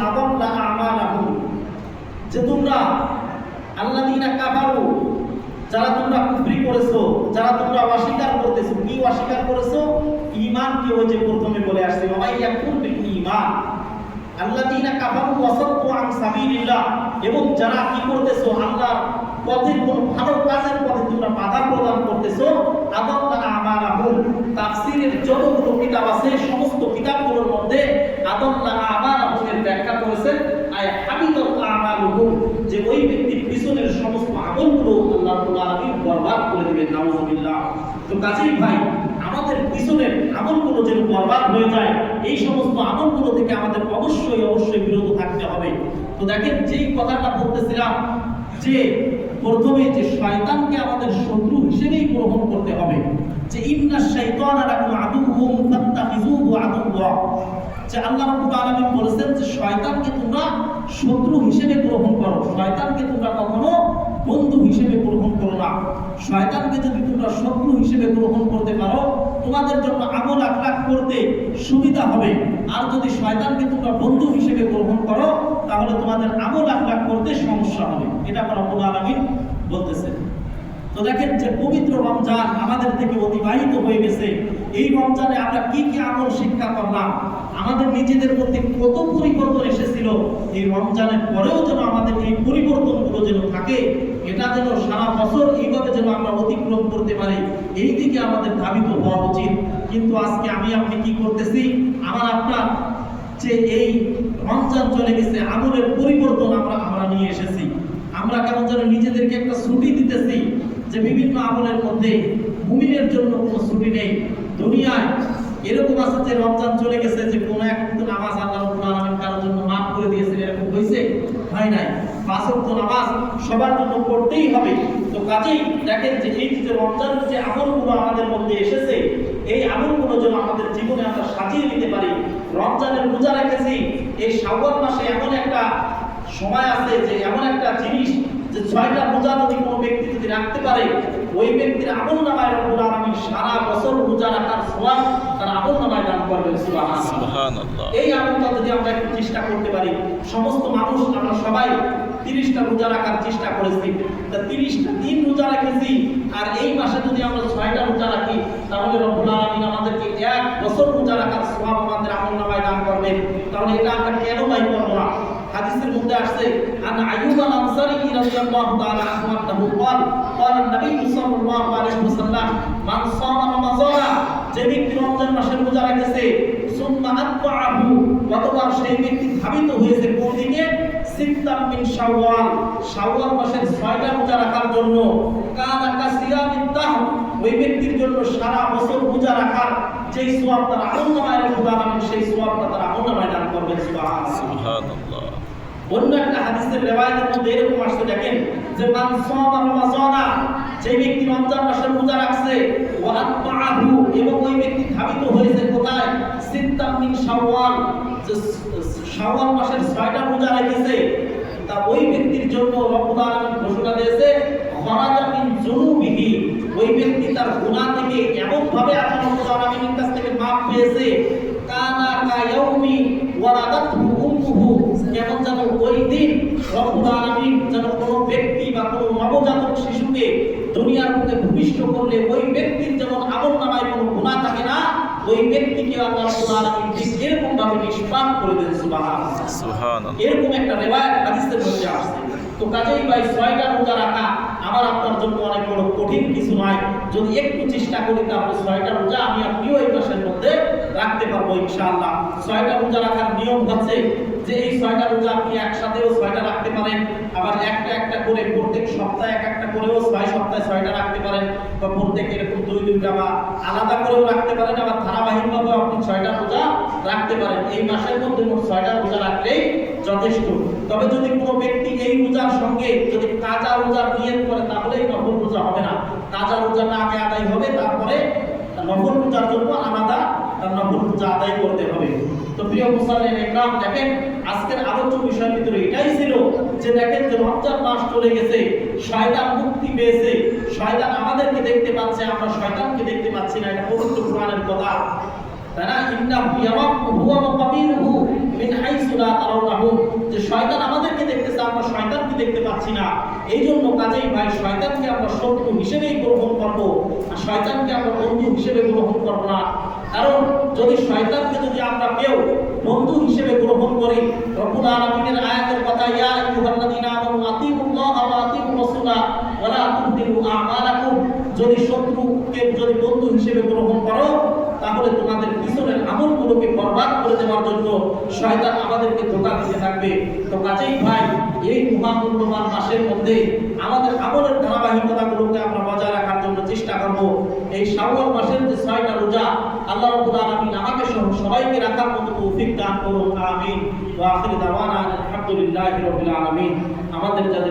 আদাল্লা আমালাহুম, যে তোমরা আল্লাযীনা কাফারু, যারা তোমরা কুফরি করেছো, যারা তোমরা অস্বীকার করতেছো। কি অস্বীকার করেছো? ঈমানকে। ওই যে প্রথমে বলে আসছে ওয়া ইয়াকুল বিল ঈমান, আল্লাযীনা কাফারু ওয়া সাদ্দু আন সাবিলিল্লাহ, এবং যারা কি করতেছো, আল্লাহর পথে, কোন ভালো কাজের পথে তোমরা বাধা প্রদান করতেছো। আদাল্লা আমালাহুম, তাফসীরের যতগুলো কিতাব আছে সমস্ত কিতাবগুলোর মধ্যে আদাল্লা আমালাহুম এর ব্যাখ্যা করেছেন আয় হাবিতাত আমালুহুম, যে ওই ব্যক্তির পিছনের সমস্ত আমলগুলো আল্লাহ রাব্বুল আলামিন বরবাদ করে দিবেন। নাউযুবিল্লাহ। তো কাজেই ভাই, আমাদের পিছনের আমলগুলো যেন বরবাদ হয়ে যায়, এই সমস্ত আমলগুলো থেকে আমাদের অবশ্যই বিরত থাকতে হবে। তো দেখেন, যেই কথাটা বলতেছিলাম যে প্রথমে যে শয়তানকে আমাদের শত্রু হিসেবেই গ্রহণ করতে হবে, যে ইন্নাশ শাইতানা লাকুম আদুউম ফাত্তাখিযুহু আদুওয়া, যে আল্লাহ রাব্বুল আলামিন বলেছেন যে শয়তানকে তোমরা শত্রু হিসেবে গ্রহণ করো, শয়তানকে তোমরা কখনো বন্ধু হিসেবে গ্রহণ করো না। শয়তানকে যদি তোমরা শত্রু হিসেবে গ্রহণ করতে পারো, তোমাদের জন্য আমল আখলাক করতে সুবিধা হবে। আর যদি শয়তানকে তোমরা বন্ধু হিসেবে গ্রহণ করো, তাহলে তোমাদের আমল আখলাক করতে সমস্যা হবে। এটা আল্লাহ রাব্বুল আলামিন বলতেছেন। তো দেখেন, যে পবিত্র রমজান আমাদের থেকে অতিবাহিত হয়ে গেছে, এই রমজানে আমরা কি কি আমল শিক্ষা করলাম, আমাদের নিজেদের মধ্যে কত পরিবর্তন এসেছিল, এই রমজানের পরেও যেন আমাদের এই পরিবর্তনগুলো যেন থাকে, এটা যেন সারা বছর এইভাবে যেন আমরা অতিক্রম করতে পারি, এই দিকে আমাদের ধাবিত হওয়া উচিত। কিন্তু আজকে আমি আপনি কি করতেছি, আমার আপনার যে এই রমজান চলে গেছে, আমলের পরিবর্তন আমরা নিয়ে এসেছি। আমরা কেমন যেন নিজেদেরকে একটা ছুটি দিতেছি, যে বিভিন্ন আমলের মধ্যে মুমিনের জন্য কোনো ছুটি নেই। দুনিয়ায় এরকম আছে যে রমজান চলে গেছে, যে কোনো এক নামাজ আল্লাহ রাব্বুল আলামিন কারোর জন্য মাফ করে দিয়েছেন, এরকম হয়েছে? হয় নাই। 5 ওয়াক্ত নামাজ সবার জন্য পড়তেই হবে। তো কাজেই দেখেন, যে এই যে রমজানের যে আমলগুলো আমাদের মধ্যে এসেছে, এই আমলগুলো যেন আমাদের জীবনে আমরা সাজিয়ে নিতে পারি। রমজানের রোজা রেখেছি, এই শাওয়াল মাসে এমন একটা সময় আছে, যে এমন একটা জিনিস, যে 6টা রোজা যদি কোনো ব্যক্তি যদি রাখতে পারে, ওই ব্যক্তির আমলনামায় রব্বুল আলামিন সারা বছর রোজা রাখার সওয়াব তার আমলনামায় দান করবেন। সুবহানাল্লাহ। এই আমলটা যদি আমরা একটু চেষ্টা করতে পারি, সমস্ত মানুষ আমরা সবাই 30টা রোজা রাখার চেষ্টা করেছি, তা 30টা দিন রোজা রেখেছি, আর এই মাসে যদি আমরা 6টা রোজা রাখি, তাহলে রব্বুল আলামিন আমাদেরকে 1 বছর রোজা রাখার সওয়াব আমাদের আমলনামায় দান করবেন। তাহলে এটা আমরা কেন পাই করব না? হাদিসের মধ্যে আসছে, আন আইয়ুব আল আনসারী রাদিয়াল্লাহু তাআলা আনহু আন্নাহু ক্বাল ক্বালা নবী সাল্লাল্লাহু আলাইহি ওয়াসাল্লাম মান সামা রমাযানা, যে ব্যক্তি রমজান মাসের রোজা রেখেছে, সুম্মা আতবাআহু, অতঃপর সেই ব্যক্তি ধাবিত হয়েছে কোন দিকে? সিত্তাম মিন শাওয়াল, শাওয়াল মাসের 6টা রোজা রাখার জন্য, কানা কাসিয়ামিত দাহর, ওই ব্যক্তির জন্য সারা বছর রোজা রাখার যেই সওয়াব তার আমলনামায় রব্বুল আলামিন সেই সওয়াবটা তার আমলনামায় দান করবেন। সুবহানাল্লাহ। অন্য একটা হাদিসের রিওয়ায়াতের মধ্যে এরকম আসছে, দেখেন, যে মান সামা রমাযানা, যে ব্যক্তি রমজান মাসের রোজা রাখছে, ওয়া আতবাআহু, এবং ওই ব্যক্তি ধাবিত হয়েছে কোথায়? সিত্তাম মিন শাওয়াল, যে শাওয়াল মাসের 6টা রোজা রেখেছে, তা ওই ব্যক্তির জন্য রব্বুল আলামিন ঘোষণা দিয়েছে, খরাজা মিন যুনুবিহি, ওই ব্যক্তি তার গুনাহ থেকে এমন ভাবে আল্লাহ রাব্বুল আলামিনের কাছ থেকে মাফ পেয়েছে, কানা কায়াউমি ওয়ালাদাতহু উম্মুহু, যেমন যেন ওই দিন রব্বুল আলামিন যেন কোনো ব্যক্তি বা কোনো নবজাতক শিশুকে দুনিয়ার মধ্যে ভূমিষ্ঠ করলে ওই ব্যক্তির যেমন আমলনামায় কোনো গুনাহ থাকে না, ওই ব্যক্তিকে আল্লাহ রাব্বুল আলামিন ঠিক এরকম ভাবে নিষ্পাপ করে দেন। সুবহানাল্লাহ। এরকম একটা রিওয়ায়াত হাদিসের মধ্যে আসছে। তো কাজেই ভাই, 6টা রোজা রাখা আমার আপনার জন্য অনেক বড় কঠিন কিছু নয়। যদি একটু চেষ্টা করি, তাহলে 6টা রোজা আমি আপনিও এই মাসের মধ্যে রাখতে পারবো ইনশাআল্লাহ। 6টা রোজা রাখার নিয়ম হচ্ছে যে এই 6টা রোজা আপনি একসাথেও 6টা রাখতে পারেন, আবার একটা একটা করে প্রত্যেক সপ্তাহে এক একটা করেও 6 সপ্তাহে 6টা রাখতে পারেন, বা প্রত্যেক এরকম 2-2টা বা আলাদা করেও রাখতে পারেন, আবার ধারাবাহিকভাবেও আপনি 6টা রোজা রাখতে পারেন। এই মাসের মধ্যে মোট 6টা রোজা রাখলেই যথেষ্ট। তবে যদি কোনো ব্যক্তি এই রোজার সঙ্গে যদি কাজা রোজার নিয়ত করে, তাহলে নফল রোজা হবে না। কাজা রোজাটা আগে আদায় হবে, তারপরে নফল রোজার জন্য আলাদা নফল রোজা আদায় করতে হবে। তো প্রিয় মুসলিম ইকরাম, দেখেন আজকের আলোচ্য বিষয়ের ভিতরে এটাই ছিল, যে দেখেন যে রমজান মাস চলে গেছে, শয়তান মুক্তি পেয়েছে, শয়তান আমাদেরকে দেখতে পাচ্ছে, আমরা শয়তানকে দেখতে পাচ্ছি না। এটা পবিত্র কোরআনের কথা। তাই না? ইন্নাহু ইয়ারাকুম হুয়া ওয়া কাবিলুহু মিন হাইসু লা তারাউনাহুম, যে শয়তান আমাদেরকে দেখতেছে, আমরা শয়তানকে দেখতে পাচ্ছি না। এই জন্য কাজেই ভাই শয়তানকে আমরা শত্রু হিসেবেই গ্রহণ করব, আর শয়তানকে আমরা বন্ধু হিসেবে গ্রহণ করব না। কারণ যদি শয়তানকে যদি আমরা কেউ বন্ধু হিসেবে গ্রহণ করি, রব্বুল আলামিনের আয়াতের কথা, ইয়া আইয়ুহাল্লাযীনা আমানু আতিউল্লাহ ওয়া আতিউর রাসূলা ওয়া লা তুবতিলু আমালাকুম, যদি শত্রুকে যদি বন্ধু হিসেবে গ্রহণ করো তাহলে তোমাদের পিছনের আমলগুলোকে বরবাদ করে দেওয়ার জন্য শয়তান আমাদেরকে ধোঁকা দিতে থাকবে। তো কাজেই ভাই এই মহামূল্যবান মাসের মধ্যে আমাদের আমলের ধারাবাহিকতাগুলোকে আমরা বজায় রাখার জন্য চেষ্টা করব। এই শাওয়াল মাসের যে 6টা রোজা আল্লাহ রাব্বুল আলামিন আমাকে সহ সবাইকে রাখার মতো তৌফিক দান করুন, আমিন। ওয়া আখিরু দাওয়ানা আলহামদুলিল্লাহি রাব্বিল আলামিন। আমাদের যাদের